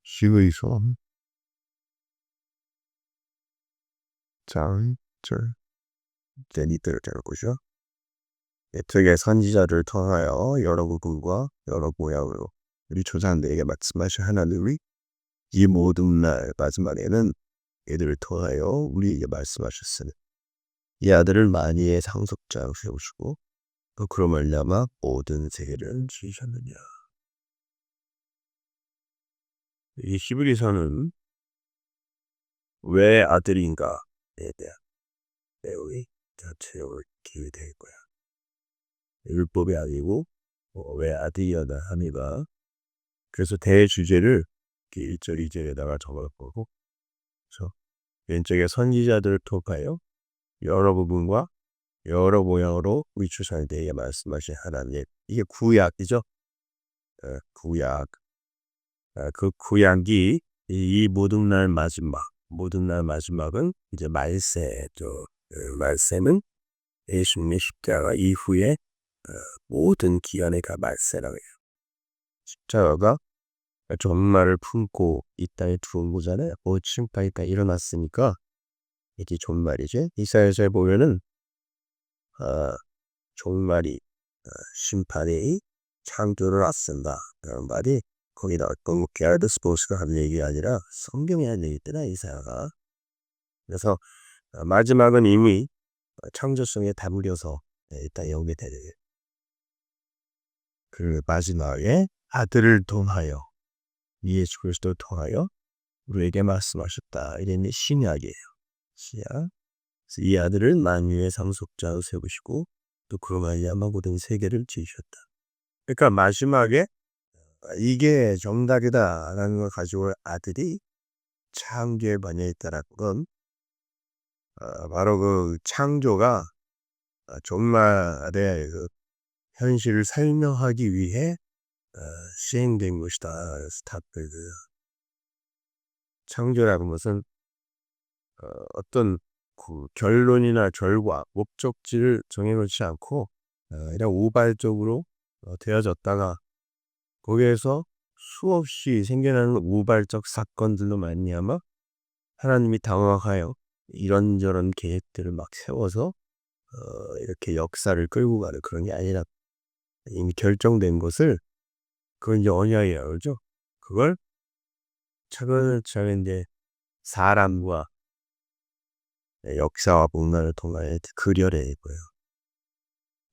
시의손 장절 데니트를 되는것이죠. 특의 선지자를 통하여 여러 부분과 여러 모양으로 우리 조상들에게 말씀하신 하나님이 이 모든 날 마지막에는 이들을 통하여 우리에게 말씀하셨으니 이 아들을 만유의 상속자로 세우시고 또 그로 말미암아 모든 세계를 지으셨느냐. 이 히브리서는 왜 아들인가에 대한 내용이 전체적으로 기록되어 있고요. 율법이 아니고 왜 아들이었나 함이가 그래서 대주제를 1절 2절에다가 적어놓고 그래서 왼쪽에 선지자들을 통하여 여러 부분과 여러 모양으로 우리 조상들에게 말씀하신 하나님 이게 구약이죠. 구약 그 구약이 이 모든 날 마지막은 이제 말세죠. 말세는 예수님의 십자가 이후에 모든 기한의가 말세라고 해요. 십자가가 종말을 품고 이 땅에 들어온 거잖아요. 지금까지 일어났으니까 이제 종말이지. 이사야서에 보면은 종말이 심판이 창조를 앞선다 그런 말이 거기 나왔던 게알드 스포츠가 하는 얘기가 아니라 성경이 하는 얘기더라 이사야가. 그래서 마지막은 이미 창조성에 담으려서 일단 오게 되는 그 마지막에 아들을 통하여 예수 그리스도를 통하여 우리에게 말씀하셨다. 이런 신약이에요. 신약. 이 아들을 만유의 상속자로 세우시고 또 그로 말미암아 모든 세계를 지으셨다. 그러니까 마지막에 이게 정답이다라는 걸 가지고 아들이 창조에 반영했다라는 건 바로 그 창조가 종말의 그 현실을 설명하기 위해 시행된 것이다. 스타트 창조라는 것은 어떤 그 결론이나 결과, 목적지를 정해놓지 않고 그냥 우발적으로 되어졌다가 거기에서 수없이 생겨나는 우발적 사건들로 말미암아 하나님이 당황하여 이런저런 계획들을 막 세워서 이렇게 역사를 끌고 가는 그런 게 아니라 이미 결정된 것을 그건 이제 언약이라고 그러죠. 그걸 차근차근 이제 사람과 역사와 문화를 통하여 그려내고요.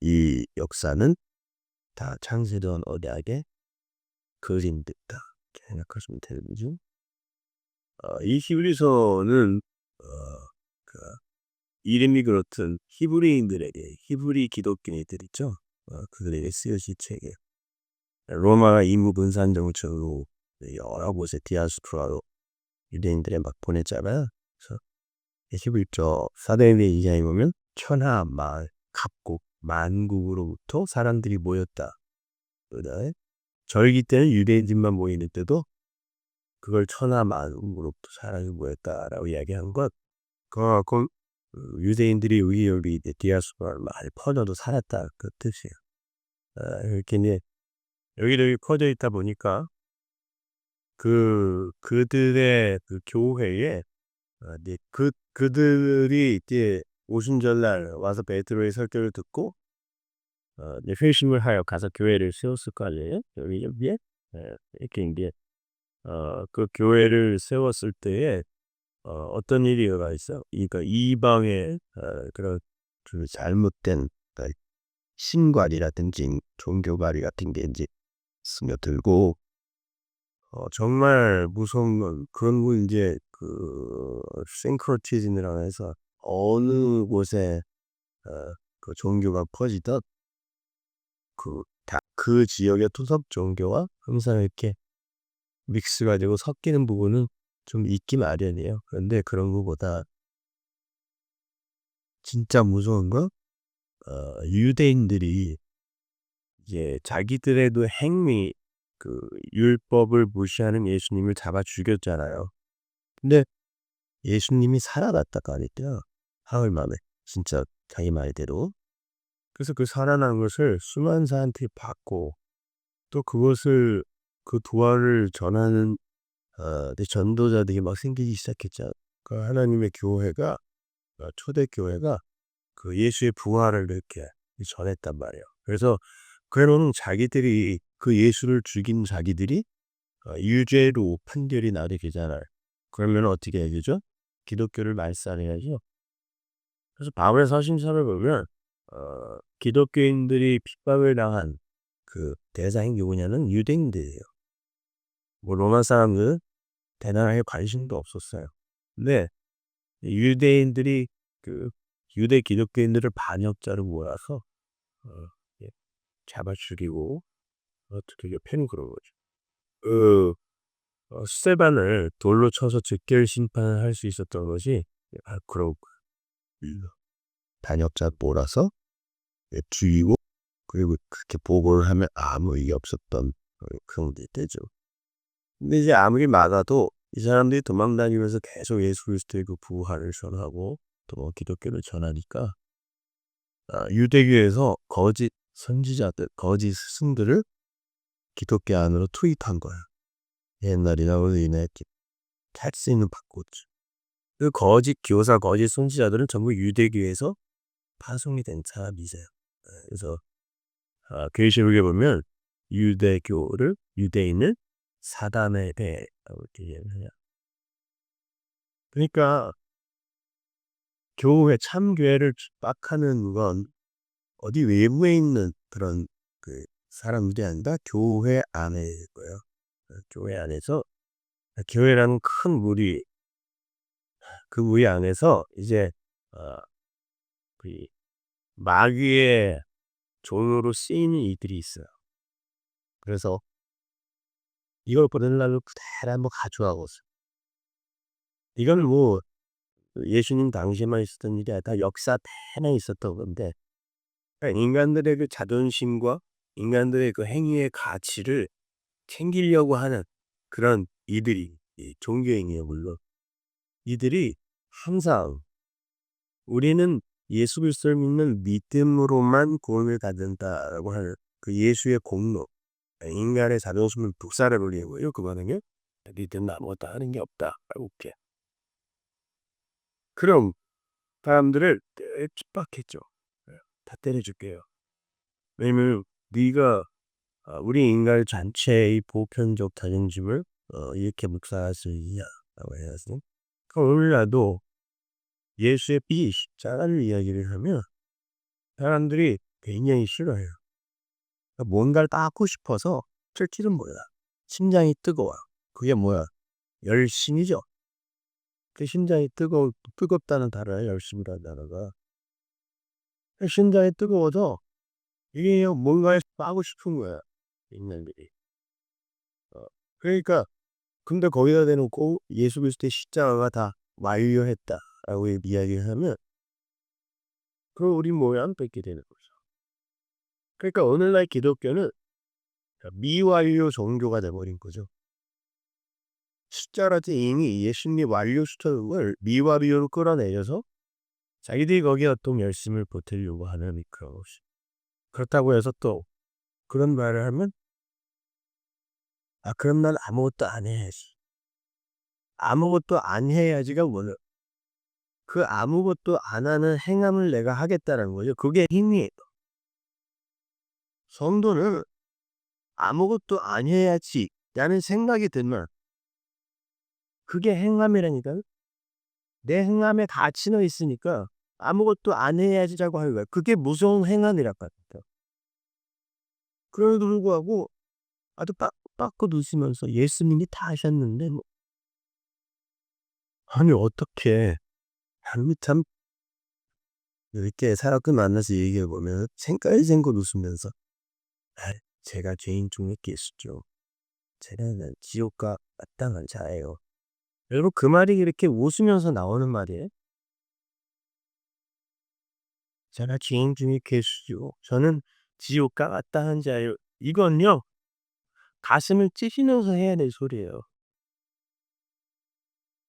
이 역사는 다 창세전 언약의 그림듯다 생각하시면 되는 거죠. 이 히브리서는 그 이름이 그렇든 히브리인들에게 히브리 기독교인들 있죠. 그들에게 쓰여진 책이에요. 로마 임무 분산 정책으로 여러 곳에 디아스포라로 유대인들에 막 보냈잖아요. 그래서 히브리서 사도행전 2장에 보면 천하 마을 각국 만국으로부터 사람들이 모였다. 그다음에 절기 때는 유대인들만 모이는 때도 그걸 천하 만국으로부터 사람이 모였다라고 이야기한 것. 그 유대인들이 여기 디아스포라를 많이 퍼져도 살았다 그 뜻이에요. 이렇게 이제 여기저기 퍼져 있다 보니까 그들의 그 교회에 이제 그들이 이제 오순절날 와서 베드로의 설교를 듣고 이제 회심을 하여 가서 교회를 세웠을 거 아니에요. 여기에 이렇게 이제 그 교회를 세웠을 때에 어떤 일이 일어나있어요. 그러니까 이방의 그런 그 잘못된 신관이라든지 종교관리 같은 게 이제 스며들고 정말 무서운 건 그런 거 이제 그 싱크로티즘이라고 해서 어느 곳에 그 종교가 퍼지던 그 지역의 토속 종교와 항상 이렇게 믹스가 되고 섞이는 부분은 좀 있기 마련이에요. 그런데 그런 것보다 진짜 무서운 건 유대인들이 이제 자기들의도 행위 그 율법을 무시하는 예수님을 잡아 죽였잖아요. 근데 예수님이 살아났다가 아니죠. 사흘 만에 진짜 자기 말대로. 그래서 그 살아난 것을 수많은 사람들이 받고 또 그것을 그 도화를 전하는 근데 전도자들이 막 생기기 시작했잖아. 그 하나님의 교회가 초대 교회가 그 예수의 부활을 이렇게 전했단 말이에요. 그래서 그러면 자기들이 그 예수를 죽인 자기들이 유죄로 판결이 나게 되잖아요. 그러면 어떻게 해야 되죠? 기독교를 말살해야죠. 그래서 바울의 서신서를 보면 기독교인들이 핍박을 당한 그 대상이 누구냐면 유대인들이에요. 뭐 로마 사람들은 대단하게 관심도 없었어요. 근데 유대인들이 그 유대 기독교인들을 반역자로 몰아서 어 예 잡아 죽이고 어떻게 패는 그런 거죠. 그 스테반을 돌로 쳐서 즉결 심판을 할 수 있었던 것이 그런 반역자 몰아서 죽이고 그리고 그렇게 보고를 하면 아무 일이 없었던 그런 때죠. 근데 이제 아무리 막아도 이 사람들이 도망다니면서 계속 예수 그리스도의 그 부활을 전하고 또 기독교를 전하니까 유대교에서 거짓 선지자들, 거짓 스승들을 기독교 안으로 투입한 거야. 옛날이나 오늘이나 할수 있는 바꿨죠. 그 거짓 교사, 거짓 선지자들은 전부 유대교에서 파송이 된 사람이세요. 그래서 계시록에 보면 유대인을 사단의 배라고 이렇게 얘기해요. 그러니까 교회 참교회를 빡하는 건 어디 외부에 있는 그런 그 사람들이 아니라 교회 안에 거예요. 교회 안에서 교회라는 큰 무리 그 무리 안에서 이제 어 그 마귀의 종으로 쓰이는 이들이 있어요. 그래서 이걸 오늘날로 그대로 한번 가져가고 있어요. 이건 뭐 예수님 당시에만 있었던 일이 아니라 다 역사 내내 있었던 건데 그러니까 인간들의 그 자존심과 인간들의 그 행위의 가치를 챙기려고 하는 그런 이들이 종교행위예요 물론. 이들이 항상 우리는 예수 그리스도를 믿는 믿음으로만 구원을 받는다라고 하는 그 예수의 공로, 인간의 자존심을 독살해 버리고요. 그 반응에 믿음 아무것도 하는 게 없다라고 이렇게. 그럼 사람들을 핍박했죠. 예, 다 때려줄게요. 왜냐면 네가 우리 인간 전체의 보편적 자존심을 이렇게 묵살할 수 있냐라고 해서 오늘날도 예수의 피 십자가를 이야기를 하면 사람들이 굉장히 싫어해요. 그러니까 뭔가를 닦고 싶어서 틀til은 뭐야? 심장이 뜨거워요. 그게 뭐야? 열심이죠. 그 심장이 뜨겁다는 단어야 열심이라는 단어가. 그 심장이 뜨거워서 이게 뭔가에 빠고 싶은 거야. 인간들이. 어. 그러니까 근데 거기다 대놓고 예수 그리스도의 십자가가 다 완료했다라고 이야기를 하면 그럼 우리 모양 뺏게 되는 거죠. 그러니까 오늘날 기독교는 미완료 종교가 돼 버린 거죠. 숫자라도 이미 예수님 완료 수준을 미완료로 끌어내려서 자기들이 거기에 어떤 열심을 보태려고 하는 그런 것이. 그렇다고 해서 또 그런 말을 하면 그럼 난 아무것도 안 해야지. 아무것도 안 해야지가 뭐냐? 그 아무것도 안 하는 행함을 내가 하겠다는 거죠. 그게 힘이에요. 성도는 아무것도 안 해야지라는 생각이 들면 그게 행함이라니까요. 내 행함에 가치는 있으니까 아무것도 안 해야지라고 하는 거야. 그게 무서운 행함이랄까. 그럼에도 불구하고 아주 빠꾸 웃으면서 예수님이 다 하셨는데 뭐 아니 어떻게 아니 참 이렇게 사람들 만나서 얘기해 보면 생깔생걸 웃으면서 제가 죄인 중에 깨수죠. 제가 지옥과 마땅한 자예요. 여러분 그 말이 이렇게 웃으면서 나오는 말이에요. 제가 죄인 중에 괴수죠. 저는 지옥과 마땅한 자예요. 이건요. 가슴을 찌시면서 해야 될 소리예요.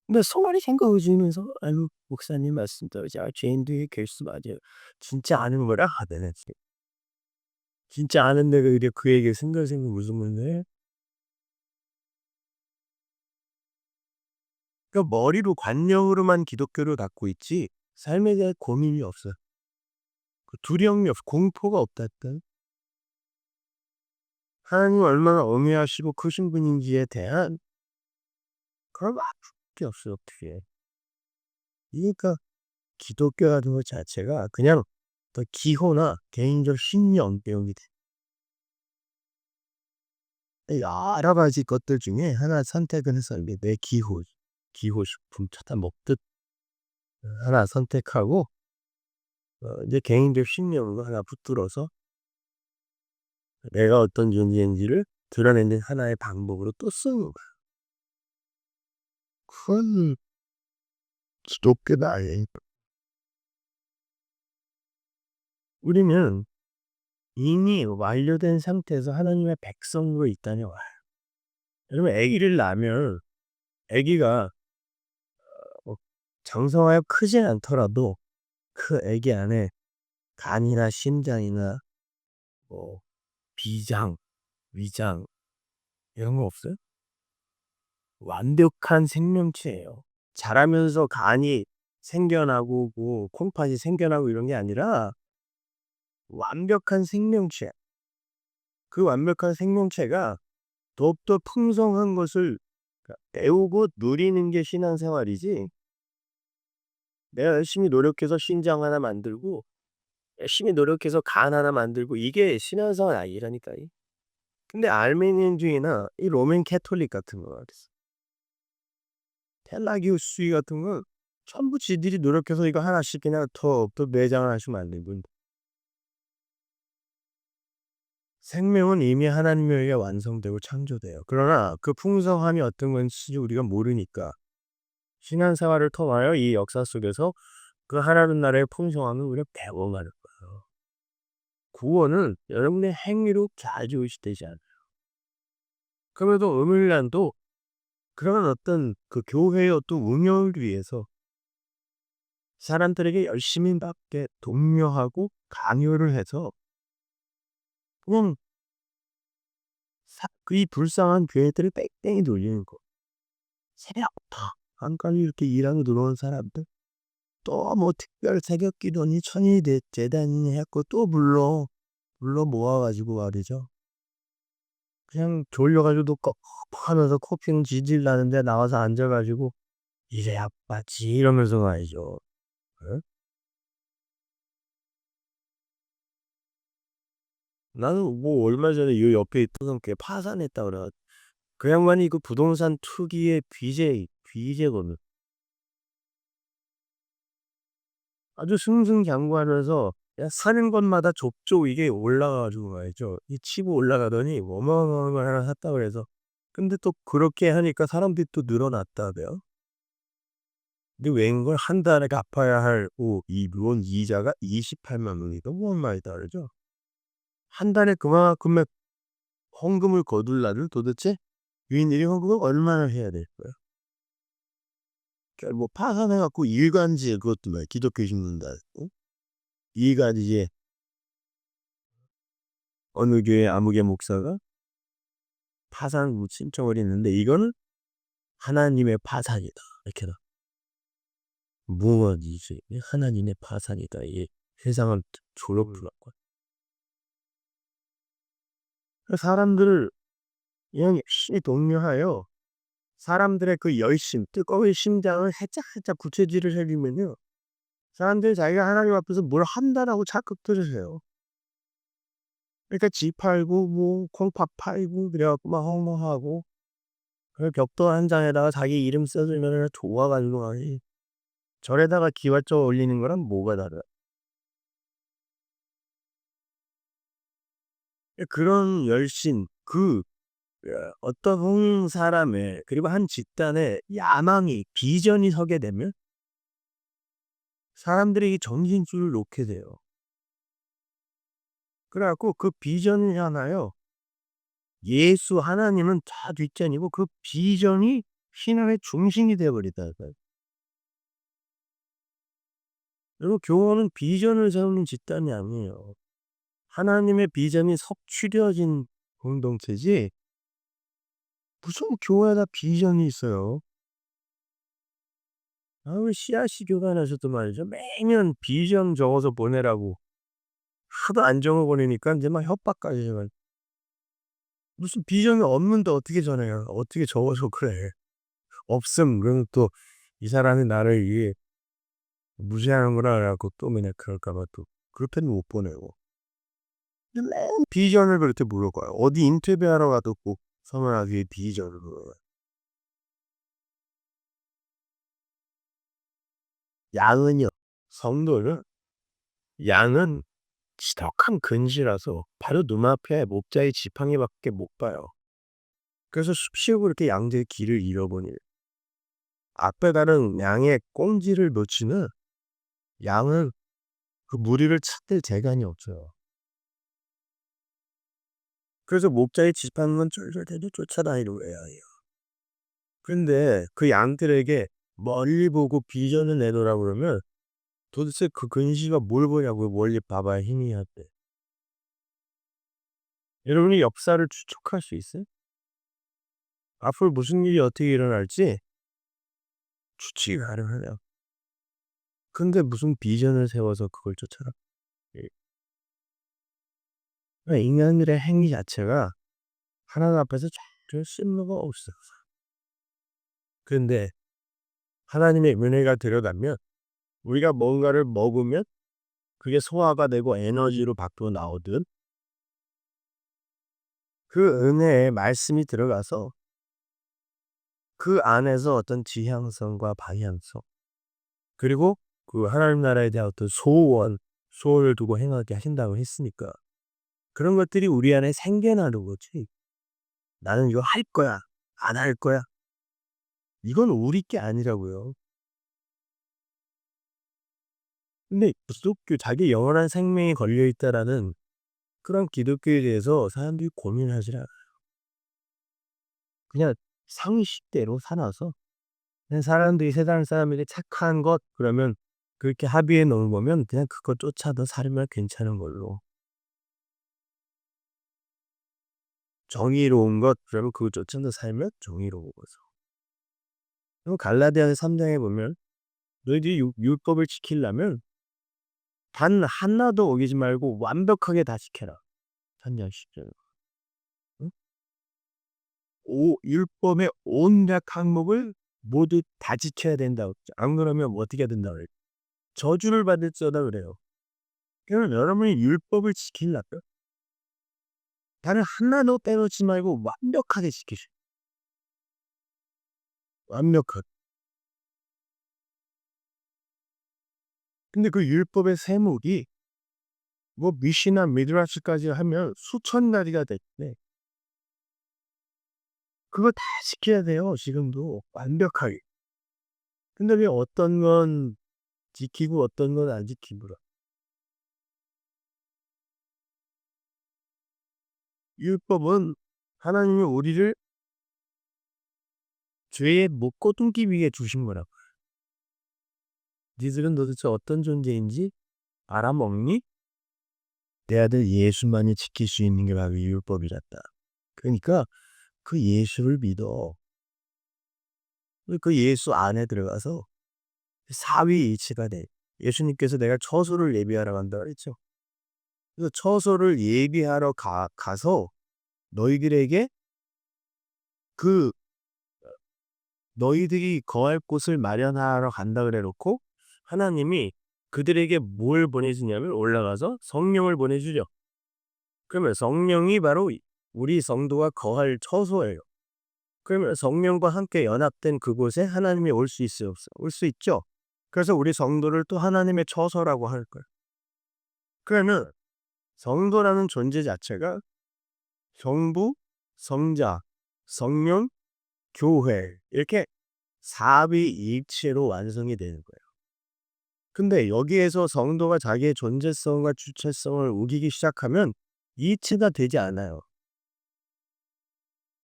근데 소말이 생각해주면서 "아유 목사님 말씀대로 제가 죄인 중에 괴수 맞아요." 진짜 아는 거라 하더라. 진짜 아는 내가 이래 그 얘기를 생각생각 웃으면서 해? 그러니까 머리로 관념으로만 기독교를 갖고 있지 삶에 대한 고민이 없어요. 그 두려움이 없어 공포가 없달까요? 하나님이 얼마나 엄애하시고 크신 분인지에 대한 그런 게 없어요 어떻게. 그러니까 기독교라는 것 자체가 그냥 더 기호나 개인적 신념 내용이 돼. 여러 가지 것들 중에 하나 선택을 해서 이게 내 기호식품 찾아 먹듯 하나 선택하고 이제 개인적 신념을 하나 붙들어서 내가 어떤 존재인지를 드러내는 하나의 방법으로 또 쓰는 거야. 그건 기독교가 아니에요. 우리는 이미 완료된 상태에서 하나님의 백성으로 이 땅에 와요. 여러분 아기를 낳으면 아기가 뭐 장성하여 크진 않더라도 그 아기 안에 간이나 심장이나 뭐 비장, 위장 이런 거 없어요? 완벽한 생명체예요. 자라면서 간이 생겨나고 뭐 콩팥이 생겨나고 이런 게 아니라 완벽한 생명체. 그 완벽한 생명체가 더욱더 풍성한 것을 배우고 누리는 게 신앙생활이지 내가 열심히 노력해서 신장 하나 만들고 열심히 노력해서 간 하나 만들고 이게 신앙생활 아니라니까요. 근데 알메니안주의나 이 로맨 캐톨릭 같은 거 말이지. 펠라기우스주의 같은 건 전부 지들이 노력해서 이거 하나씩 그냥 더 매장을 하나씩 만들고 생명은 이미 하나님에 의해 완성되고 창조돼요. 그러나 그 풍성함이 어떤 건지 우리가 모르니까 신앙생활을 통하여 이 역사 속에서 그 하나님 나라의 풍성함을 우리가 배워가는 거예요. 구원은 여러분의 행위로 좌지우지 되지 않아요. 그럼에도 오늘날도 그런 어떤 그 교회의 어떤 운영을 위해서 사람들에게 열심히 밖에 독려하고 강요를 해서 그냥 이 불쌍한 교회들을 뺑뺑이 돌리는 거. 새벽부터 한까지 이렇게 일하고 들어온 사람들 또 뭐 특별 새벽 기도니 천일 재단이니 했고 또 불러 모아 가지고 말이죠. 그냥 졸려 가지고도 꺽하면서 코피는 질질 나는데 나와서 앉아 가지고 "이래야 빠지." 이러면서 말이죠. 예? 나는 뭐 얼마 전에 요 옆에 있던 게 파산했다 그래 가지고 그 양반이 그 부동산 투기의 BJ거든. 아주 승승장구하면서 그냥 사는 곳마다 족족 이게 올라가 가지고 말이죠. 이 치고 올라가더니 어마어마한 걸 하나 샀다 그래서 근데 또 그렇게 하니까 사람들이 또 늘어났다며요. 근데 웬걸 한 달에 갚아야 할 이 론 이자가 280,000 원이다. 뭔 말이 다르죠. 한 달에 그만큼의 헌금을 거둘라면 도대체 유인들이 헌금을 얼마나 해야 될까요? 그러니까 뭐 파산해 갖고 일간지 그것도 말 기독교 신문다. 일간지에 어느 교회 아무개 목사가 파산 신청을 했는데 이거는 "하나님의 파산이다." 이렇게 나 무엇이지? 하나님의 파산이다. 이게 세상을 졸업을 사람들을 그냥 열심히 독려하여 사람들의 그 열심, 뜨거운 심장을 살짝살짝 부채질을 해 주면요. 사람들이 자기가 하나님 앞에서 뭘 한다라고 착각들을 해요. 그러니까 집 팔고 뭐 콩팥 팔고 그래 갖고 막 헌금하고 그 벽돌 한 장에다가 자기 이름 써 주면은 좋아 가지고 아이 절에다가 기와쳐 올리는 거랑 뭐가 다르 그런 열심 어떤 한 사람의 그리고 한 집단의 야망이 비전이 서게 되면 사람들이 이 정신줄을 놓게 돼요. 그래 갖고 그 비전을 향하여 예수 하나님은 다 뒷전이고 그 비전이 신앙의 중심이 되어 버리더라고요. 그리고 교회는 비전을 세우는 집단이 아니에요. 하나님의 비전이 석취되어진 공동체지 무슨 교회다 비전이 있어요. 아 왜 씨앗이 교환하셔도 말이죠. 매년 비전 적어서 보내라고 하도 안 적어 보내니까 인제 막 협박까지 해 가지고 "무슨 비전이 없는데 어떻게 전해요. 어떻게 적어서 그래. 없음." 그러면 또 이 사람이 나를 이게 무시하는구나 그래 갖고 또 맨날 그럴까 봐 또 그렇게는 못 보내고. 근데 맨 비전을 그렇게 물어봐요. 어디 인터뷰하러 가도 꼭 서면하게 비전을 물어봐요. 양은요. 성도는 양은 지독한 근시라서 바로 눈앞에 목자의 지팡이밖에 못 봐요. 그래서 숲시고 그렇게 양들이 길을 잃어보니 앞에 가는 양의 꽁지를 놓치는 양은 그 무리를 찾을 재간이 없어요. 그래서 목자의 지팡이는 쫄쫄대도 쫓아다니는 거예요. 근데 그 양들에게 멀리 보고 비전을 내놓으라 그러면 도대체 그 근시가 뭘 보냐고요. 멀리 봐봐야 희미한데. 여러분이 역사를 추측할 수 있어요? 앞으로 무슨 일이 어떻게 일어날지 추측이 가능하냐. 근데 무슨 비전을 세워서 그걸 쫓아라. 예. 그러니까 인간들의 행위 자체가 하나님 앞에서 전혀 쓸모가 없어요. 그런데 하나님의 은혜가 들여다면 우리가 뭔가를 먹으면 그게 소화가 되고 에너지로 밖으로 나오듯 그 은혜의 말씀이 들어가서 그 안에서 어떤 지향성과 방향성 그리고 그 하나님 나라에 대한 어떤 소원을 두고 행하게 하신다고 했으니까 그런 것들이 우리 안에 생겨나는 거지. '나는 이거 할 거야. 안 할 거야.' 이건 우리 게 아니라고요. 근데 기독교 자기 영원한 생명이 걸려 있다라는 그런 기독교에 대해서 사람들이 고민하질 않아요. 그냥 상식대로 살아서 그냥 사람들이 세상 사람들이 착한 것 그러면 그렇게 합의해 놓은 거면 그냥 그거 쫓아서 살면 괜찮은 걸로. 정의로운 것 그러면 그거 쫓아서 살면 정의로운 거죠. 그리고 갈라디아서 3 장에 보면 "너희들이 율법을 지키려면 단 하나도 어기지 말고 완벽하게 다 지켜라." 3장 10 절. 응? 율법의 온갖 항목을 모두 다 지켜야 된다고 그랬죠. 안 그러면 뭐 어떻게 된다 그래요? 저주를 받을지어다 그래요. 그러면 여러분이 율법을 지키려면 단 하나도 빼놓지 말고 완벽하게 지키셔. 완벽하게. 근데 그 율법의 세목이 뭐 미시나 미드라시까지 하면 수천 가지가 되는데 그거 다 지켜야 돼요 지금도 완벽하게. 근데 왜 어떤 건 지키고 어떤 건 안 지키더라. 율법은 하나님이 우리를 죄의 목ಗೊtum기 위해 주신 거라고. "니들은 도대체 어떤 존재인지 알아먹니?" 내 아들 예수만이 지킬 수 있는 게 바로 이 율법이란다. 그러니까 그 예수를 믿어. 그 예수 안에 들어가서 사위일체가 돼. 예수님께서 "내가 처소를 예비하러 간다." 그랬죠. 그래서 처소를 예비하러 가서 너희들에게 그 너희들이 거할 곳을 마련하러 간다 그래 놓고 하나님이 그들에게 뭘 보내주냐면 올라가서 성령을 보내주죠. 그러면 성령이 바로 우리 성도가 거할 처소예요. 그러면 성령과 함께 연합된 그곳에 하나님이 올 수 있어요, 없어요? 올 수 있죠. 그래서 우리 성도를 또 하나님의 처소라고 할 거예요. 그러면 성도라는 존재 자체가 성부, 성자, 성령, 교회 이렇게 삼위일체로 완성이 되는 거예요. 근데 여기에서 성도가 자기의 존재성과 주체성을 우기기 시작하면 이치가 되지 않아요.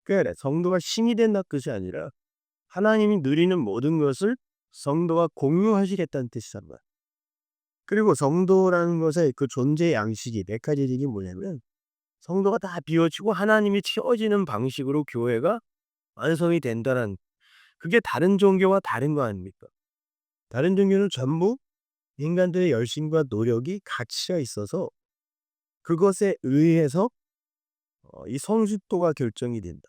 그러니까 성도가 신이 된다는 뜻이 아니라 하나님이 누리는 모든 것을 성도가 공유하시겠다는 뜻이란 말이에요. 그리고 성도라는 것의 그 존재 양식이 메카니즘이 뭐냐면 성도가 다 비워지고 하나님이 채워지는 방식으로 교회가 완성이 된다는 그게 다른 종교와 다른 거 아닙니까? 다른 종교는 전부 인간들의 열심과 노력이 가치가 있어서 그것에 의해서 이 성숙도가 결정이 된다.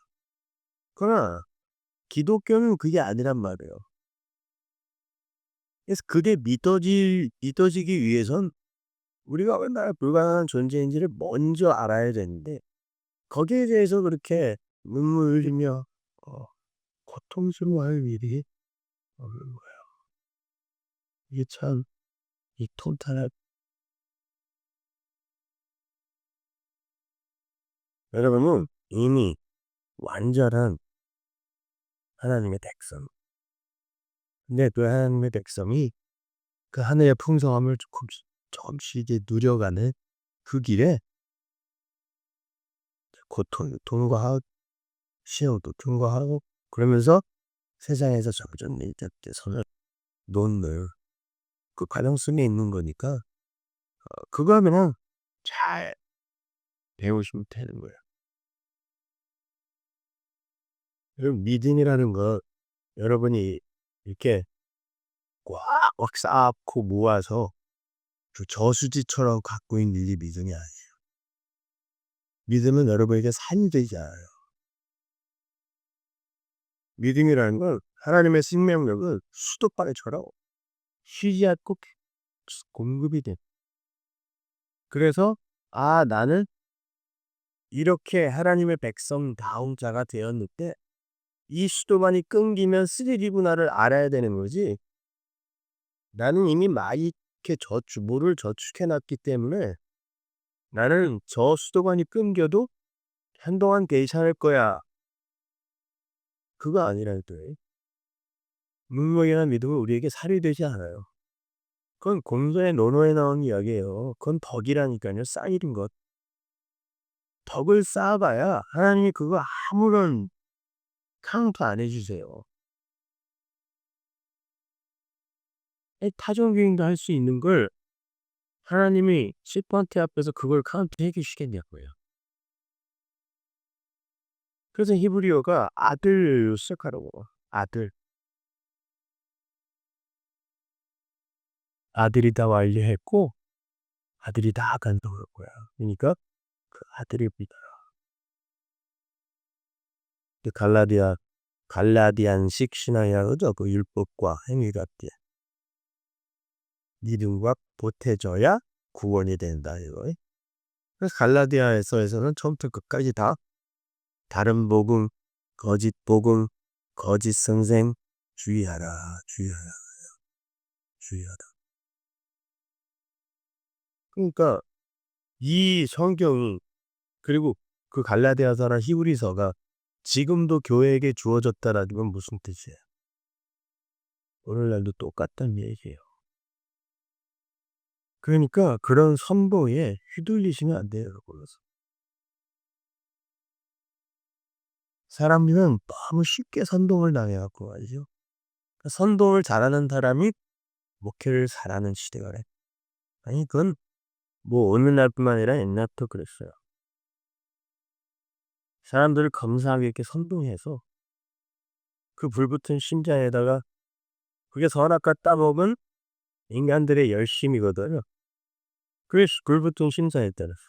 그러나 기독교는 그게 아니란 말이에요. 그래서 그게 믿어지기 위해선 우리가 얼마나 불가능한 존재인지를 먼저 알아야 되는데 거기에 대해서 그렇게 눈물 흘리며 어 고통스러워할 일이 없는 거예요. 이게 참 이 통탄한 여러분은 이미 완전한 하나님의 백성. 근데 그 하나님의 백성이 그 하늘의 풍성함을 조금씩 이제 누려가는 그 길에 고통도 통과하고 시험도 통과하고 그러면서 세상에서 점점 이제 선을 놓는 그 과정 속에 있는 거니까 그거 하면은 잘 배우시면 되는 거예요. 여러분 믿음이라는 건 여러분이 이렇게 꽉꽉 쌓고 모아서 그 저수지처럼 갖고 있는 일이 믿음이 아니에요. 믿음은 여러분에게 산이 되지 않아요. 믿음이라는 건 하나님의 생명력은 수도바위처럼 쉬지 않고 계속 공급이 돼. 그래서 나는 이렇게 하나님의 백성다운 자가 되었는데 이 수도만이 끊기면 쓰레기구나를 알아야 되는 거지. 나는 이미 많이 이렇게 뭐를 저축해 놨기 때문에 나는 저 수도관이 끊겨도 한동안 괜찮을 거야. 그거 아니라니까요. 물먹이나 믿음은 우리에게 살이 되지 않아요. 그건 공자의 논어에 나온 이야기예요. 그건 덕이라니까요. 쌓이는 것. 덕을 쌓아봐야 하나님이 그거 아무런 카운트 안 해주세요. 타종교인도 할 수 있는 걸 하나님이 10번째 앞에서 그걸 카운트 해 주시겠냐고요. 그래서 히브리어가 아들로 시작하라고. 아들. 아들이 다 완료했고 아들이 다 간섭할 거야. 그러니까 그 아들을 믿어라. 그 갈라디안식 신앙이라고죠. 그 율법과 행위 같게 믿음과 보태져야 구원이 된다 이거. 그래서 갈라디아서에서는 처음부터 끝까지 다 다른 복음, 거짓 복음, 거짓 선생 주의하라, 주의하라, 주의하라. 그러니까 이 성경이 그리고 그 갈라디아서나 히브리서가 지금도 교회에게 주어졌다라는 건 무슨 뜻이에요? 오늘날도 똑같다는 얘기예요. 그러니까 그런 선보에 휘둘리시면 안 돼요, 여러분. 사람들은 너무 쉽게 선동을 당해갖고 말이죠. 선동을 잘하는 사람이 목회를 잘하는 시대가 래 아니 그건 뭐 어느 날뿐만 아니라 옛날부터 그랬어요. 사람들을 검소하게 이렇게 선동해서 그 불붙은 심장에다가 그게 선악과 따먹은 인간들의 열심이거든요. 그게 불붙은 심장에 따라서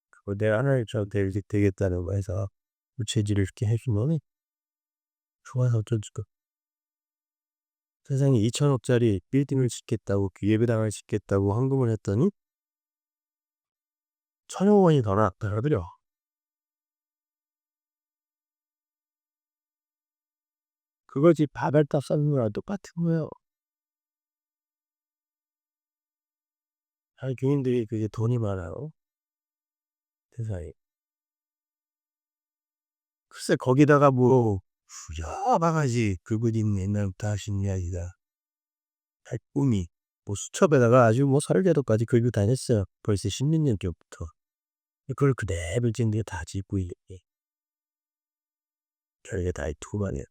그거 내가 하나님 되겠다는 거에서 부채질을 이렇게 해주면 좋아서 어쩔까. 세상에 2천억짜리 빌딩을 짓겠다고 그 예배당을 짓겠다고 헌금을 했더니 1,000억 원이 더 나왔다더려. 그거지 바벨탑 쌓는 거랑 똑같은 거예요. 교인들이 그게 돈이 많아요. 세상에. 글쎄 거기다가 뭐 여러 가지 그분이 옛날부터 하신 이야기가 꿈이 뭐 수첩에다가 아주 뭐 설계도까지 긁고 다녔어요. 벌써 10몇 년 전부터. 그걸 그대로 지금 다 짓고 있는 게 별게 다 있고 말이야.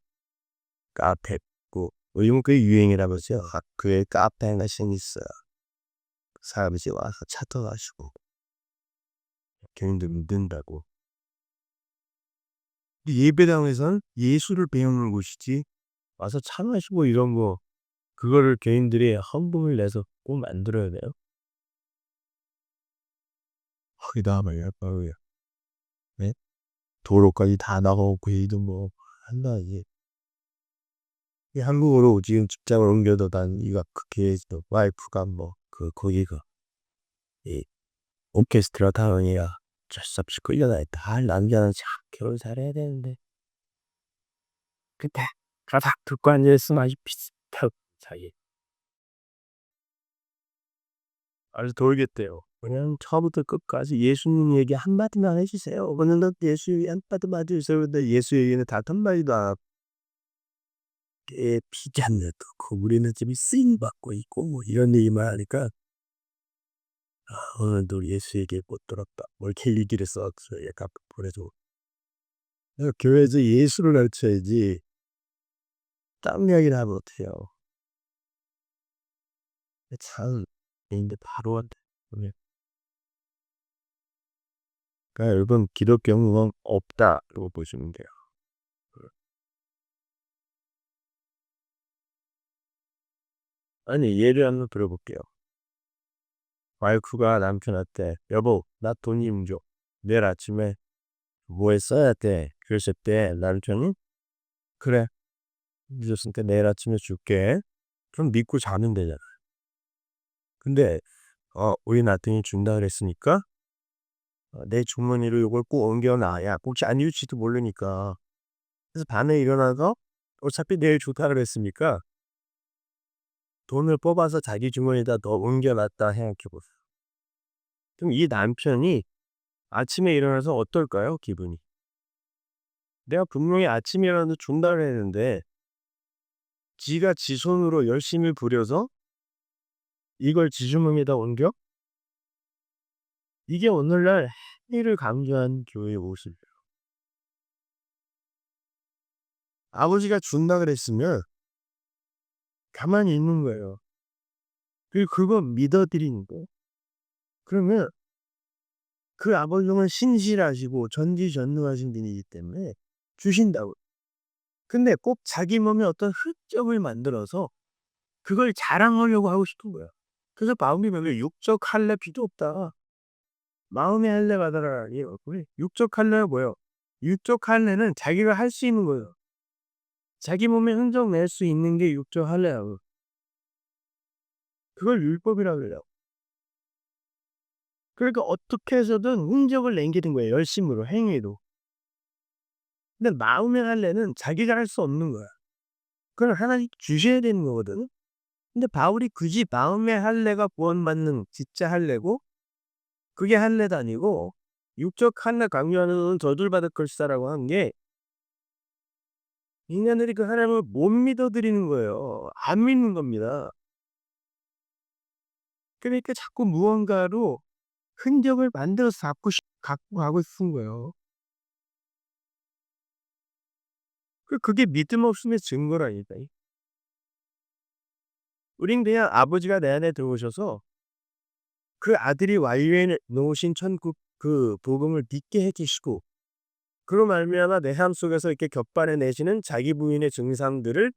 카페 있고 요즘 그게 유행이라면서요. 학교에 카페 하나씩 있어요. 사람들이 와서 찾아가시고 교인들 믿는다고. 예배당에서는 예수를 배우는 곳이지 와서 차 마시고 이런 거 그거를 개인들이 헌금을 내서 꼭 만들어야 돼요? 그다음에 약간 네? 도로까지 다 나가고 일도 뭐 한다 이게. 이 한국으로 지금 직장을 옮겨도 난 이가 그게 와이프가 뭐 거기가 이 오케스트라 다원이야 어쩔 수 없이 끌려다녔다. 아 남자는 참 결혼 잘해야 되는데. 근데 가닥 듣고 앉아 있으면 아주 비슷하고 자기. 아주 돌겠대요. 그냥 처음부터 끝까지 예수님 얘기 한마디만 해 주세요. 오늘은 예수 얘기 한마디만 해 주세요. 근데 예수 얘기는 단 한마디도 안 하고 피자는 넣고 우리는 지금 쓰임 받고 있고 뭐 이런 얘기만 하니까 '아 오늘도 예수 얘기 못 들었다.' 뭐 이렇게 일기를 써서 약간 보내줘. 교회에서 예수를 가르쳐야지 딴 이야기를 하면 어떡해요. 참 근데 바로 한테 네. 그러니까 여러분 기독교는 없다라고 보시면 돼요. 아니 예를 한번 들어볼게요. 와이프가 남편한테 "여보 나 돈 좀 줘. 내일 아침에 뭐에 써야 돼." 그랬을 때 남편이 "그래. 늦었으니까 내일 아침에 줄게." 그럼 믿고 자면 되잖아요. 근데 우리 남편이 준다 그랬으니까 내 주머니로 요걸 꼭 옮겨 놔야 혹시 안 줄지도 모르니까. 그래서 밤에 일어나서 어차피 내일 좋다 그랬으니까 돈을 뽑아서 자기 주머니에다 넣어 옮겨 놨다 생각해 보세요. 그럼 이 남편이 아침에 일어나서 어떨까요, 기분이? 내가 분명히 아침에 일어나서 준다 그랬는데 지가 지 손으로 열심히 부려서 이걸 지 주머니에다 옮겨? 이게 오늘날 행위를 강조한 교회의 모습이에요. 아버지가 준다 그랬으면 가만히 있는 거예요. 그리고 그거 믿어 드리는 거예요. 그러면 그 아버님은 신실하시고 전지전능하신 분이기 때문에 주신다고. 근데 꼭 자기 몸에 어떤 흠집을 만들어서 그걸 자랑하려고 하고 싶은 거야. 그래서 마음이 면 "육적 할례 필요 없다. 마음의 할례 받아라." 이게 뭐고요. 육적 할례가 뭐예요? 육적 할례는 자기가 할 수 있는 거예요. 자기 몸에 흔적 낼 수 있는 게 육적 할례라고. 그걸 율법이라고 그래요. 그러니까 어떻게 해서든 흔적을 남기는 거예요, 열심으로 행위로. 근데 마음의 할례는 자기가 할 수 없는 거야. 그걸 하나님께 주셔야 되는 거거든. 근데 바울이 굳이 마음의 할례가 구원받는 진짜 할례고 그게 할례도 아니고 육적 할례 강요하는 저주받을 것이다라고 한 게 인간들이 그 하나님을 못 믿어 드리는 거예요. 안 믿는 겁니다. 그러니까 자꾸 무언가로 흔적을 만들어서 갖고 가고 싶은 거예요. 그게 믿음 없음의 증거라니까. 우린 그냥 아버지가 내 안에 들어오셔서 그 아들이 완료해 놓으신 천국 그 복음을 믿게 해 주시고 그로 말미암아 내 삶 속에서 이렇게 격발해 내시는 자기 부인의 증상들을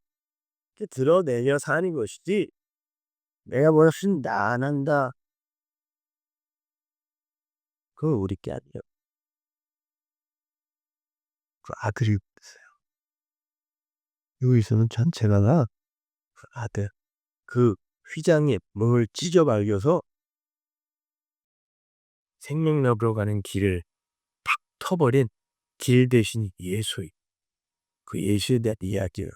이렇게 드러내며 사는 것이지 내가 뭘 한다 안 한다 그건 우리 게 아니에요. 그 아들이 있어요. 여기서는 전체가 다 그 아들 그 휘장에 뭘 찢어 발겨서 생명력으로 가는 길을 팍 터버린 길 대신 예수의 그 예수에 대한 이야기예요.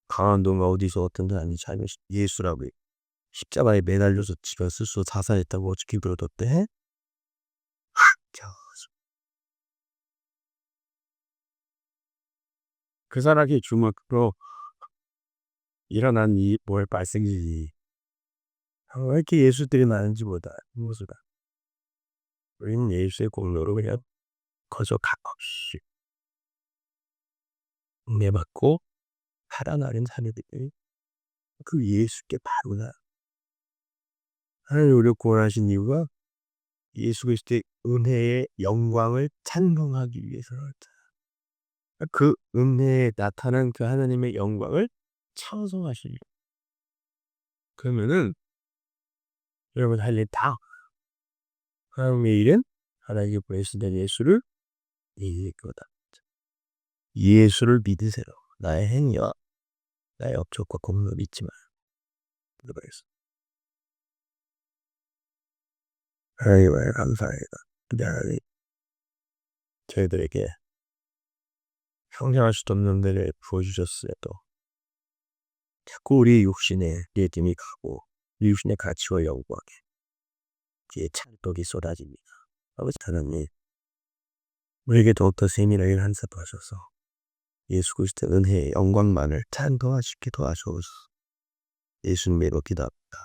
강원도인가 어디서 어떤 사람이 자기 예수라고 십자가에 매달려서 지가 스스로 자살했다고 어떻게 그러던데? 자, 그 사람이 주먹으로 일어난 이 뭘 발생이지. 왜 이렇게 예수들이 많은지 보다. 무엇보다. 우리는 예수의 공로로 그냥 거저 값없이 은혜받고 살아나는 자녀들이 그 예수께 바로나 하나님 우리를 구원하신 이유가 예수 그리스도의 은혜의 영광을 찬송하기 위해서였다. 그 은혜에 나타난 그 하나님의 영광을 찬송하시니. 그러면은 여러분 할 일 다 하나님의 일은 하나님께 보내신 예수를 믿을 거다. 예수를 믿으세요. 나의 행위와 나의 업적과 공로 믿지 마. 그래서 하나님을 감사합니다. 하나님 저희들에게 상상할 수도 없는 데를 부어주셨어도 자꾸 우리 육신에 리듬이 가고 우리 육신의 가치와 영광에 뒤에 찬떡이 쏟아집니다. 아버지 하나님 우리에게 더욱더 세밀하게 한사하셔서 예수 그리스도의 은혜의 영광만을 찬송하시게 도와주옵소서. 예수님의 이름으로 기도합니다.